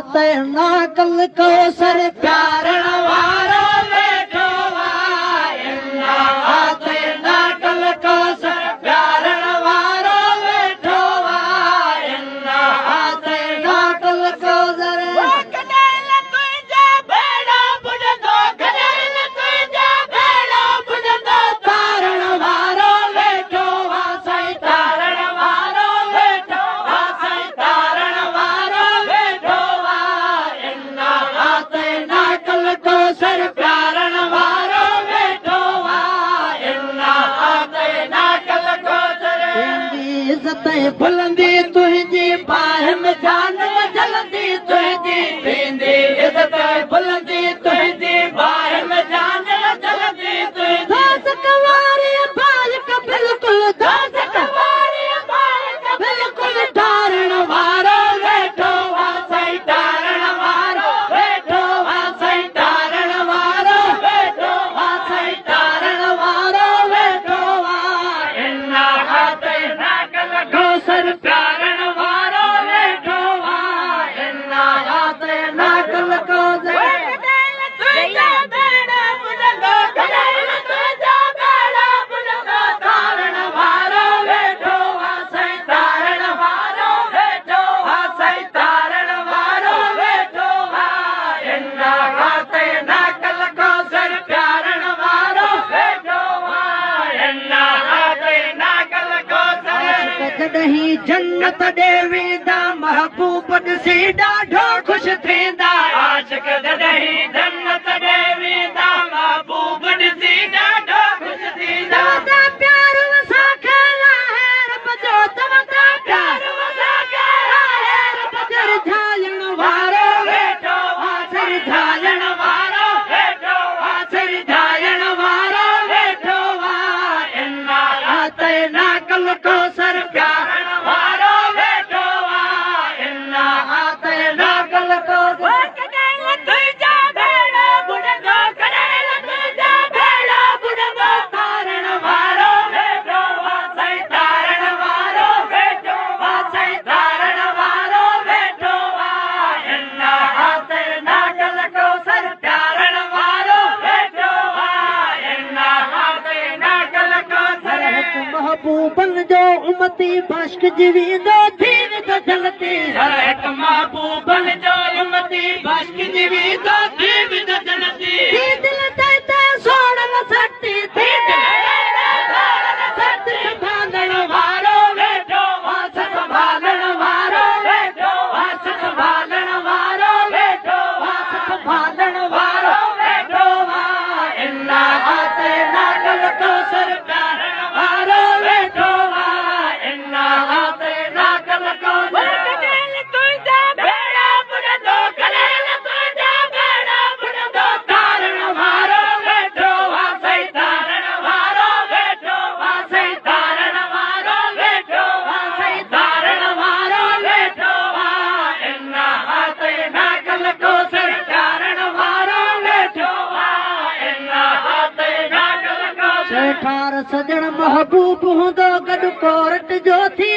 हाथ ना कल को सर प्यारण वारो वेठो हाथ ना कल को सर प्यारण वारो वेठो हाथ ना कल को सर बुलंदी तुझी बाह में जान जलंदी तुझी पींदी इज्जत बुलंदी तुझी बाह में जान जलंदी तुझी दास कवारी बाल का बिल्कुल दास कवारी बाल का बिल्कुल धारण वारो वेठो सही धारण वारो वेठो सही धारण वारो वेठो सही धारण वारो वेठो इन्ना हाथ ना सर प्यारण वारो वेठो इन्ना हाथ ना कल को धारण वारो वेठो सही धारण वारो वेठो सही धारण वारो वेठो इन्ना हाथ ना कल को सर प्यारण वारो वेठो इन्ना हाथ ना कल को जॾहिं जन्नत ॾेवींदा महबूब ॾिसी ॾाढो ख़ुशि थींदा आशिक़ जॾहिं जन्नत ॾेवींदा महबूब ॾिसी ॾाढो ख़ुशि थींदा प्यार वसां खेला है रब जो तवंदा प्यार वसां खेला है रब जो रिझाइण वारो वेठो रिझाइण वारो वेठो रिझाइण वारो वेठो इन्ना हाथ ना कल को सर प्यारण वारो वेठो इन्ना हाथ ना कल को तुझा भेड़ा बुढ़ंदो करेल तुझा भेड़ा बुढ़ंदो धारण वारो वेठो सही धारण वारो वेठो सही धारण वारो वेठो इन्ना हाथ ना कल को सर प्यारण वारो वेठो इन्ना हाथ ना कल को सर महबूबन जो उमती बश्क जीवींदो थी विदो जलती हर एक महबूबन जो उमती बश्क जीवींदो थी विदो जलती थी दिल ते सोड़न सटी थी दिल सटी संभालण वारो वेठो संभालण वारो वेठो संभालण वारो वेठो संभालण वारो वेठो इन्ना हाथ ना कल को सर प्यारण वारो वेठो इन्ना हाथ ना कल को तुझा भेड़ा बुढ़ंदो करेल तुझा भेड़ा बुढ़ंदो धारण वारो वेठो सही धारण वारो वेठो सही धारण वारो वेठो सही धारण वारो वेठो इन्ना हाथ ना कल को सर प्यारण वारो वेठो इन्ना हाथ ना कल को सेठार सजण महबूब हूंदो गॾु कोरट जो थी